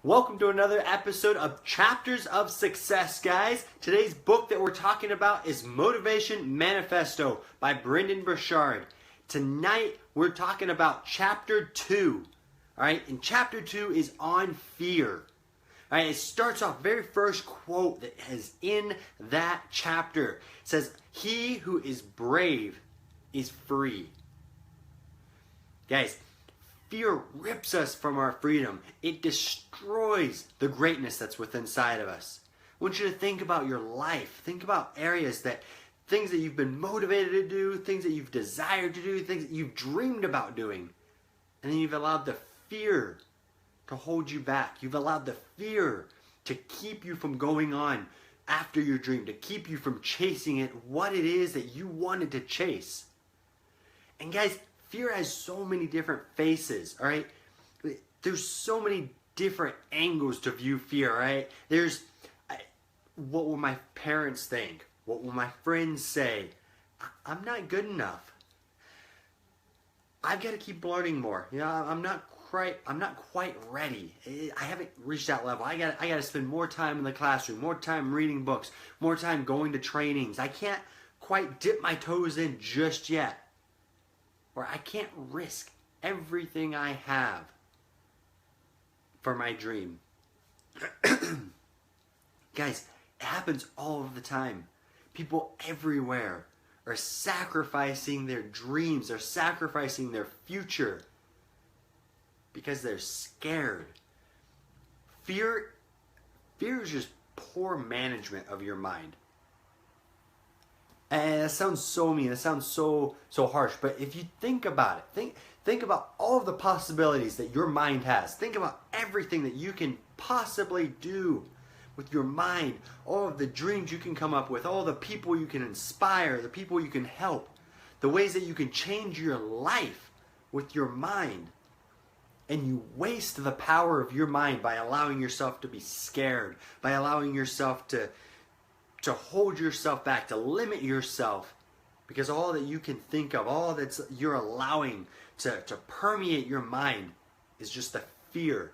Welcome to another episode of Chapters of Success, guys. Today's book that we're talking about is Motivation Manifesto by Brendon Burchard. Tonight, we're talking about Chapter 2. All right, and Chapter 2 is on fear. All right, it starts off, very first quote that is in that chapter. It says, "He who is brave is free." Guys, fear rips us from our freedom. It destroys the greatness that's within inside of us. I want you to think about your life. Think about things that you've been motivated to do, things that you've desired to do, things that you've dreamed about doing. And then you've allowed the fear to hold you back. You've allowed the fear to keep you from going on after your dream, to keep you from chasing it, what it is that you wanted to chase. And guys, fear has so many different faces, all right? There's so many different angles to view fear, all right? There's, what will my parents think? What will my friends say? I'm not good enough. I've got to keep learning more. You know, I'm not quite ready. I haven't reached that level. I got to spend more time in the classroom, more time reading books, more time going to trainings. I can't quite dip my toes in just yet. Or I can't risk everything I have for my dream. Guys, it happens all of the time. People everywhere are sacrificing their dreams. They're sacrificing their future because they're scared. Fear is just poor management of your mind. And that sounds so mean. It sounds so harsh. But if you think about it, think about all of the possibilities that your mind has. Think about everything that you can possibly do with your mind. All of the dreams you can come up with. All the people you can inspire. The people you can help. The ways that you can change your life with your mind. And you waste the power of your mind by allowing yourself to be scared. By allowing yourself to hold yourself back, to limit yourself, because all that you can think of, all that you're allowing to permeate your mind is just the fear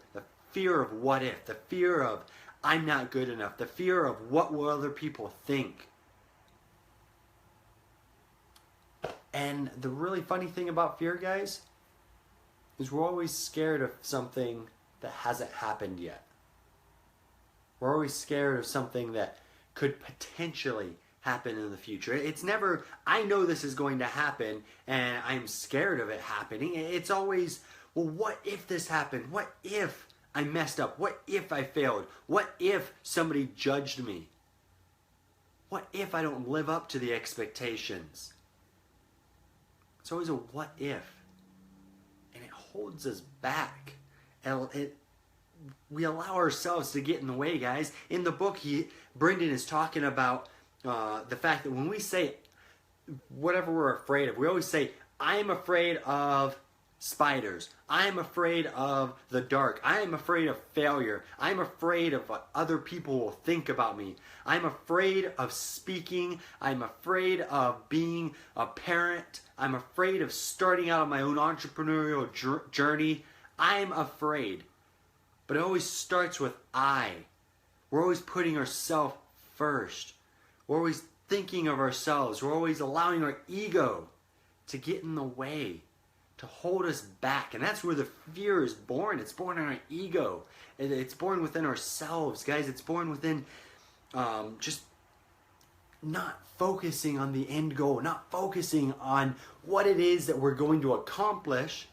of what if, the fear of I'm not good enough, the fear of what will other people think. And the really funny thing about fear, guys, is we're always scared of something that hasn't happened yet. We're always scared of something that could potentially happen in the future. It's never, I know this is going to happen and I'm scared of it happening. It's always, well, what if this happened? What if I messed up? What if I failed? What if somebody judged me? What if I don't live up to the expectations? It's always a what if. And it holds us back. And we allow ourselves to get in the way, guys. In the book, Brendon is talking about the fact that when we say whatever we're afraid of, we always say, I am afraid of spiders. I am afraid of the dark. I am afraid of failure. I am afraid of what other people will think about me. I'm afraid of speaking. I'm afraid of being a parent. I'm afraid of starting out on my own entrepreneurial journey. I'm afraid. But it always starts with I. We're always putting ourselves first. We're always thinking of ourselves. We're always allowing our ego to get in the way, to hold us back. And that's where the fear is born. It's born in our ego. It's born within ourselves, guys. It's born within just not focusing on the end goal, not focusing on what it is that we're going to accomplish,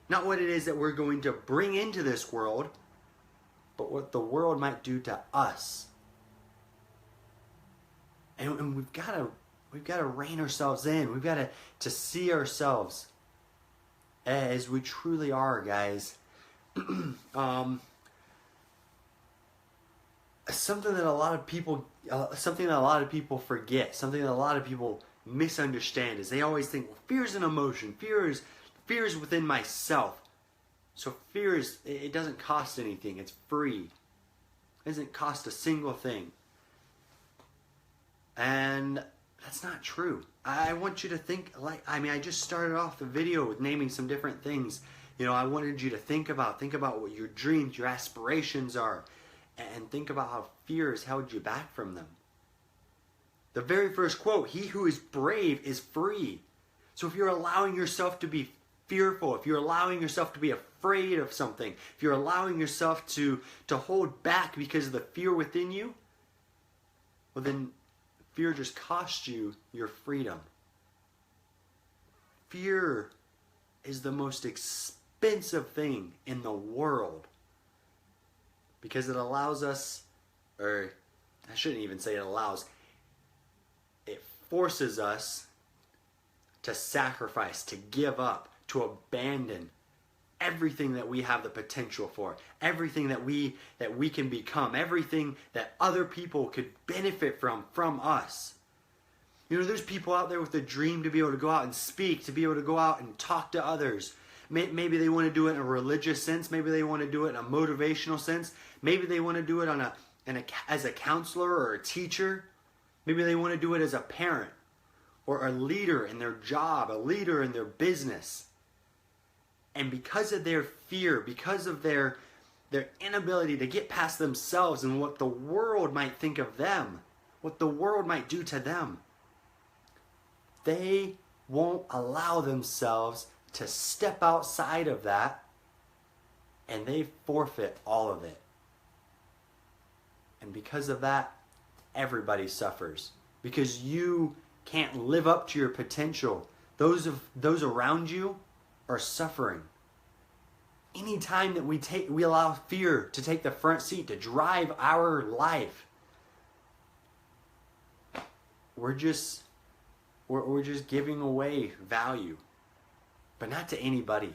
not what it is that we're going to bring into this world, but what the world might do to us. And we've got to rein ourselves in. We've got to see ourselves as we truly are, guys. Something that a lot of people forget, something that a lot of people misunderstand is they always think, well, fear is an emotion. Fear is within myself. So fear it doesn't cost anything. It's free. It doesn't cost a single thing. And that's not true. I want you to think I just started off the video with naming some different things, I wanted you to think about what your dreams, your aspirations are, and think about how fear has held you back from them. The very first quote, he who is brave is free. So if you're allowing yourself to be fearful, if you're allowing yourself to be afraid of something, if you're allowing yourself to hold back because of the fear within you, well then fear just costs you your freedom. Fear is the most expensive thing in the world because it allows us, or I shouldn't even say it allows, it forces us to sacrifice, to give up, to abandon everything that we have the potential for, everything that we can become, everything that other people could benefit from us. There's people out there with a dream to be able to go out and speak, to be able to go out and talk to others. Maybe they want to do it in a religious sense. Maybe they want to do it in a motivational sense. Maybe they want to do it as a counselor or a teacher. Maybe they want to do it as a parent or a leader in their job, a leader in their business. And because of their fear, because of their inability to get past themselves and what the world might think of them, what the world might do to them, they won't allow themselves to step outside of that, and they forfeit all of it. And because of that, everybody suffers. Because you can't live up to your potential. Those around you are suffering. Anytime that we allow fear to take the front seat, to drive our life, we're just giving away value, but not to anybody.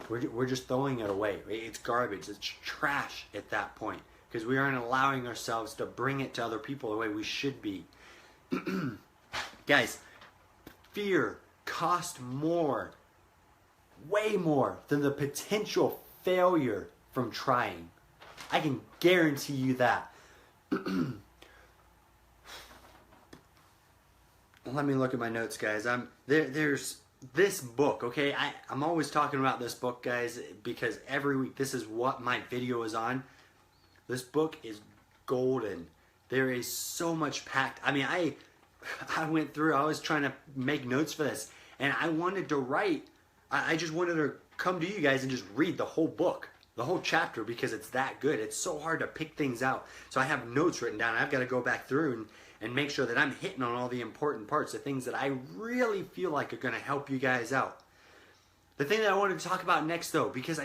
We're just throwing it away. It's garbage. It's trash at that point because we aren't allowing ourselves to bring it to other people the way we should be. Guys, fear costs more, way more than the potential failure from trying. I can guarantee you that. Let me look at my notes, guys. There's this book, okay? I'm always talking about this book, guys, because every week this is what my video is on. This book is golden. There is so much packed. I mean, I went through, I was trying to make notes for this, and I wanted to write, I just wanted to come to you guys and just read the whole book, the whole chapter, because it's that good. It's so hard to pick things out. So I have notes written down. I've got to go back through and make sure that I'm hitting on all the important parts, the things that I really feel like are going to help you guys out. The thing that I wanted to talk about next, though, because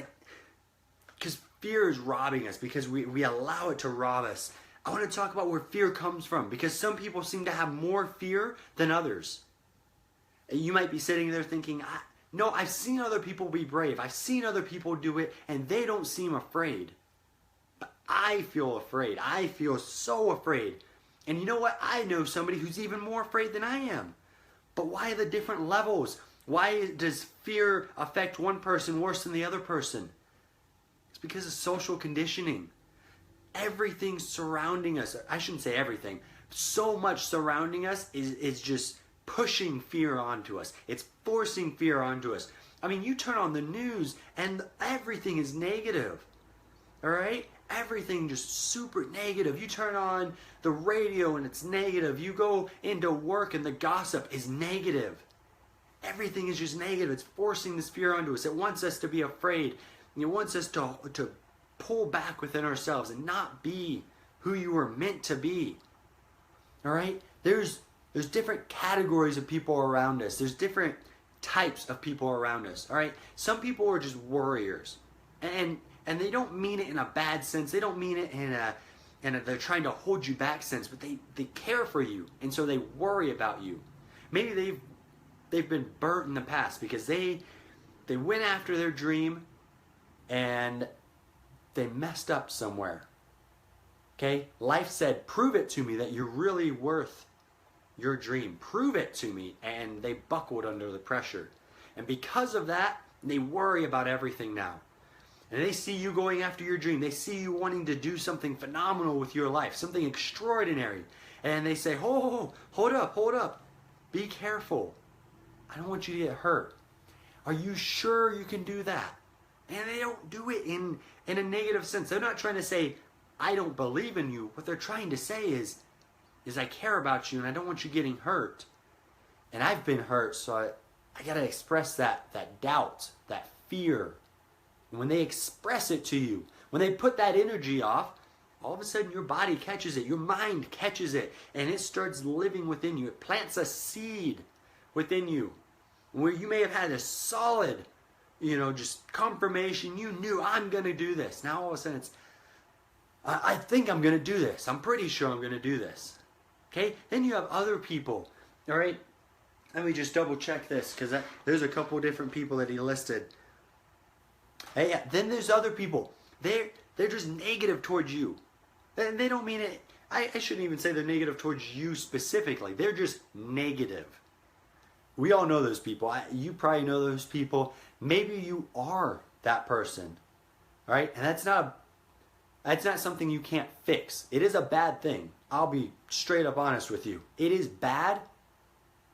fear is robbing us, because we allow it to rob us. I want to talk about where fear comes from, because some people seem to have more fear than others. You might be sitting there thinking, no, I've seen other people be brave. I've seen other people do it, and they don't seem afraid. But I feel afraid. I feel so afraid. And you know what? I know somebody who's even more afraid than I am. But why the different levels? Why does fear affect one person worse than the other person? It's because of social conditioning. Everything surrounding us, I shouldn't say everything, so much surrounding us is just pushing fear onto us. It's forcing fear onto us. I mean, you turn on the news and everything is negative. All right? Everything just super negative. You turn on the radio and it's negative. You go into work and the gossip is negative. Everything is just negative. It's forcing this fear onto us. It wants us to be afraid. It wants us to pull back within ourselves and not be who you were meant to be. All right? There's different categories of people around us. There's different types of people around us. All right? Some people are just worriers. And they don't mean it in a bad sense. They don't mean it in a they're trying to hold you back sense, but they care for you, and so they worry about you. Maybe they've been burnt in the past because they went after their dream and they messed up somewhere. Okay? Life said, prove it to me that you're really worth your dream. Prove it to me. And they buckled under the pressure. And because of that, they worry about everything now. And they see you going after your dream. They see you wanting to do something phenomenal with your life, something extraordinary. And they say, hold up. Be careful. I don't want you to get hurt. Are you sure you can do that? And they don't do it in a negative sense. They're not trying to say, I don't believe in you. What they're trying to say is I care about you and I don't want you getting hurt. And I've been hurt, so I got to express that doubt, that fear. And when they express it to you, when they put that energy off, all of a sudden your body catches it, your mind catches it, and it starts living within you. It plants a seed within you where you may have had a solid, just confirmation. You knew, I'm going to do this. Now all of a sudden it's, I think I'm going to do this. I'm pretty sure I'm going to do this. Okay? Then you have other people. All right? Let me just double check this because there's a couple different people that he listed. Hey, yeah, then there's other people. They're just negative towards you. And they don't mean it. I shouldn't even say they're negative towards you specifically. They're just negative. We all know those people. You probably know those people. Maybe you are that person. All right? And that's not something you can't fix. It is a bad thing. I'll be straight up honest with you. It is bad,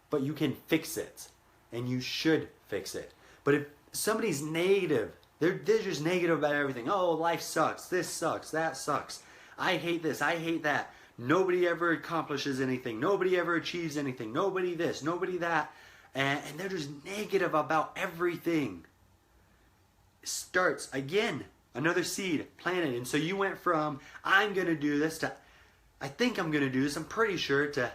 but you can fix it. And you should fix it. But if somebody's negative, they're just negative about everything. Oh, life sucks. This sucks. That sucks. I hate this. I hate that. Nobody ever accomplishes anything. Nobody ever achieves anything. Nobody this. Nobody that. And they're just negative about everything. It starts, again, another seed planted. And so you went from, I'm going to do this, to, I think I'm going to do this, I'm pretty sure, to,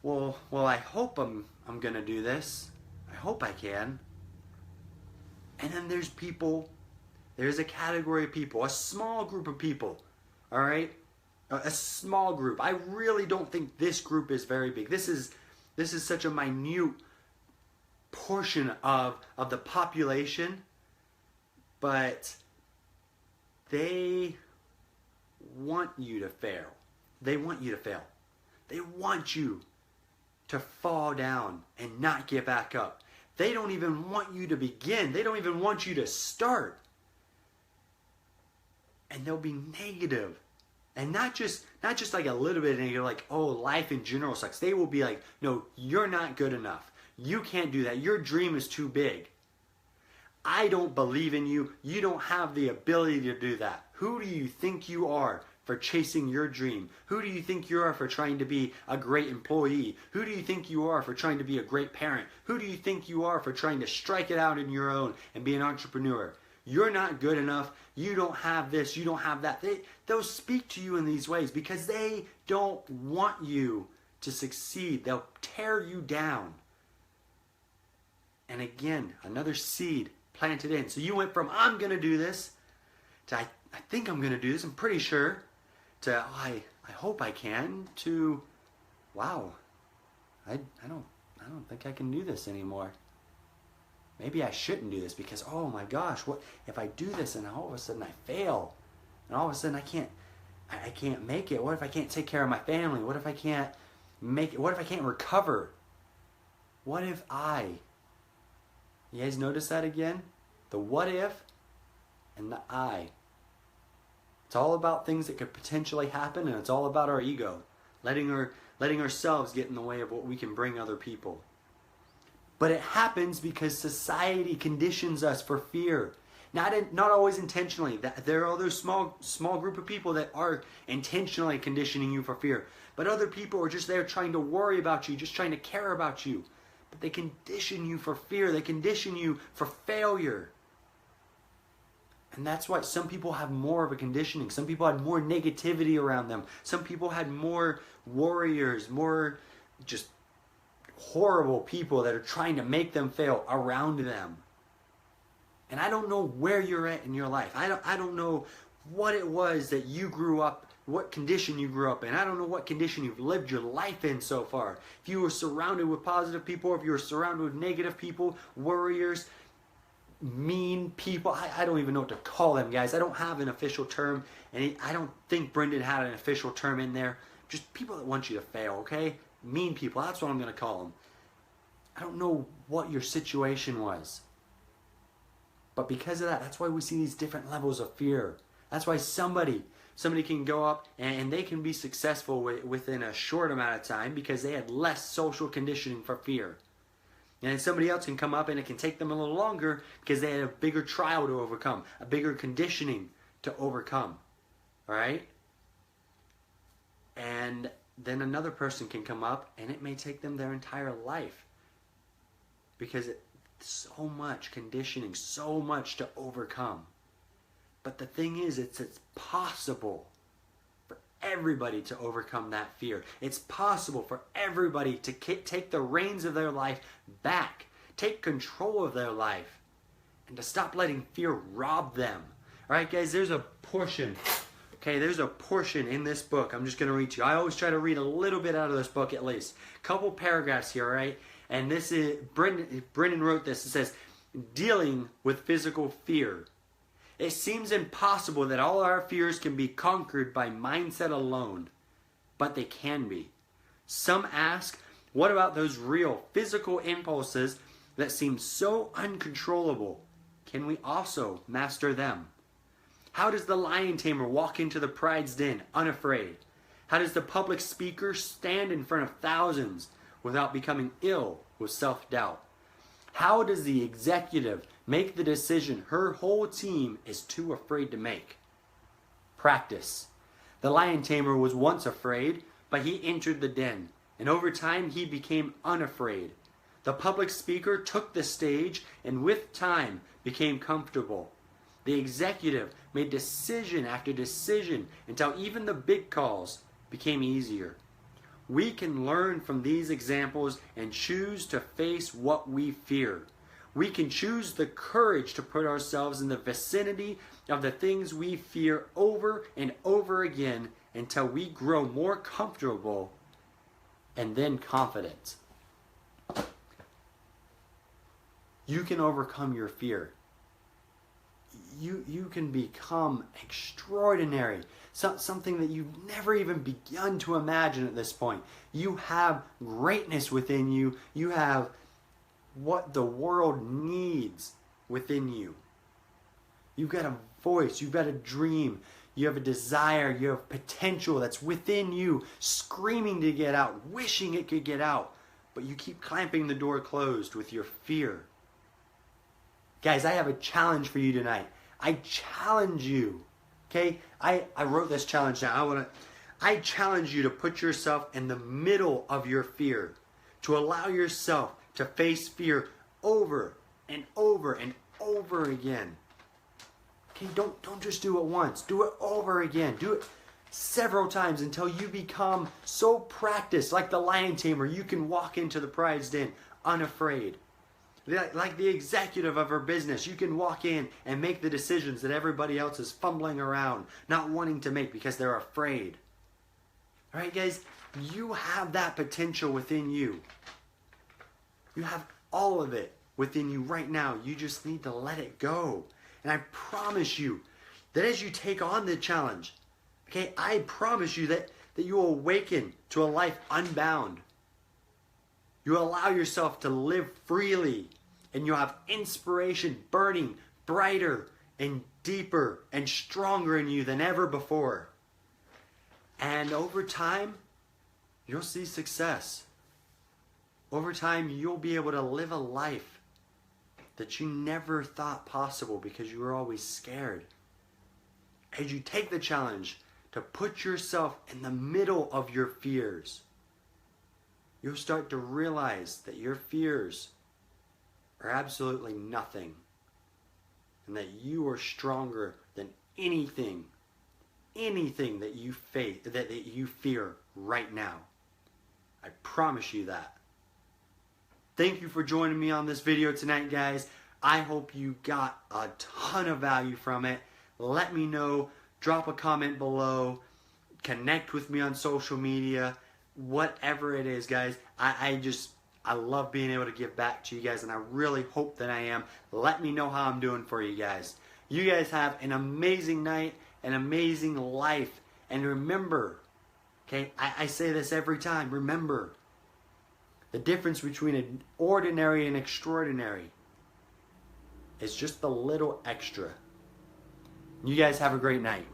well, I hope I'm going to do this. I hope I can. And then there's people, there's a category of people, a small group of people, all right? A small group. I really don't think this group is very big. This is such a minute portion of the population, but they want you to fail. They want you to fail. They want you to fall down and not get back up. They don't even want you to begin. They don't even want you to start. And they'll be negative. And not just like a little bit negative, like, oh, life in general sucks. They will be like, no, you're not good enough. You can't do that. Your dream is too big. I don't believe in you. You don't have the ability to do that. Who do you think you are for chasing your dream? Who do you think you are for trying to be a great employee? Who do you think you are for trying to be a great parent? Who do you think you are for trying to strike it out in your own and be an entrepreneur? You're not good enough. You don't have this. You don't have that. They'll speak to you in these ways because they don't want you to succeed. They'll tear you down. And again, another seed planted in. So you went from, I'm going to do this, to I think I'm going to do this, I'm pretty sure, to I hope I can, to wow, I don't think I can do this anymore. Maybe I shouldn't do this because, oh my gosh, what if I do this and all of a sudden I fail? And all of a sudden I can't make it. What if I can't take care of my family? What if I can't make it? What if I can't recover? What if You guys notice that again? The what if and the I. It's all about things that could potentially happen, and it's all about our ego. Letting ourselves get in the way of what we can bring other people. But it happens because society conditions us for fear. Not always intentionally. There are those small group of people that are intentionally conditioning you for fear. But other people are just there trying to worry about you, just trying to care about you. But they condition you for fear. They condition you for failure. And that's why some people have more of a conditioning. Some people had more negativity around them. Some people had more warriors, more just horrible people that are trying to make them fail around them. And I don't know where you're at in your life. I don't know what it was that you grew up, what condition you grew up in. I don't know what condition you've lived your life in so far. If you were surrounded with positive people, or if you were surrounded with negative people, worriers, mean people, I don't even know what to call them, guys. I don't have an official term, and I don't think Brendan had an official term in there. Just people that want you to fail, okay? Mean people, that's what I'm going to call them. I don't know what your situation was. But because of that, that's why we see these different levels of fear. That's why somebody can go up and they can be successful within a short amount of time because they had less social conditioning for fear. And then somebody else can come up and it can take them a little longer because they had a bigger trial to overcome, a bigger conditioning to overcome. All right? And then another person can come up and it may take them their entire life because it's so much conditioning, so much to overcome. But the thing is, it's possible for everybody to overcome that fear. It's possible for everybody to take the reins of their life back, take control of their life, and to stop letting fear rob them. All right, guys, there's a portion. Okay, there's a portion in this book I'm just going to read to you. I always try to read a little bit out of this book at least. A couple paragraphs here, all right? And this is, Brendan wrote this. It says, dealing with physical fear. It seems impossible that all our fears can be conquered by mindset alone, but they can be. Some ask, what about those real physical impulses that seem so uncontrollable? Can we also master them? How does the lion tamer walk into the pride's den unafraid? How does the public speaker stand in front of thousands without becoming ill with self-doubt? How does the executive make the decision her whole team is too afraid to make? Practice. The lion tamer was once afraid, but he entered the den, and over time he became unafraid. The public speaker took the stage and with time became comfortable. The executive made decision after decision until even the big calls became easier. We can learn from these examples and choose to face what we fear. We can choose the courage to put ourselves in the vicinity of the things we fear over and over again until we grow more comfortable and then confident. You can overcome your fear. You can become extraordinary. Something that you've never even begun to imagine at this point. You have greatness within you. You have what the world needs within you. You've got a voice. You've got a dream. You have a desire. You have potential that's within you, screaming to get out, wishing it could get out. But you keep clamping the door closed with your fear. Guys, I have a challenge for you tonight. I challenge you. Okay? I wrote this challenge down. I challenge you to put yourself in the middle of your fear. To allow yourself to face fear over and over and over again. Okay, don't just do it once. Do it over again. Do it several times until you become so practiced, like the lion tamer, you can walk into the pride's den unafraid. Like the executive of her business, you can walk in and make the decisions that everybody else is fumbling around, not wanting to make because they're afraid. All right, guys, you have that potential within you. You have all of it within you right now. You just need to let it go. And I promise you that as you take on the challenge, okay, I promise you that you will awaken to a life unbound. You allow yourself to live freely, and you'll have inspiration burning brighter and deeper and stronger in you than ever before. And over time, you'll see success. Over time, you'll be able to live a life that you never thought possible because you were always scared. As you take the challenge to put yourself in the middle of your fears, you'll start to realize that your fears are absolutely nothing and that you are stronger than anything that you face, that you fear right now. I promise you that. Thank you for joining me on this video tonight, guys. I hope you got a ton of value from it. Let me know. Drop a comment below. Connect with me on social media. Whatever it is, guys, I love being able to give back to you guys, and I really hope that I am. Let me know how I'm doing for you guys. You guys have an amazing night, an amazing life, and remember, okay, I say this every time, remember, the difference between an ordinary and extraordinary is just a little extra. You guys have a great night.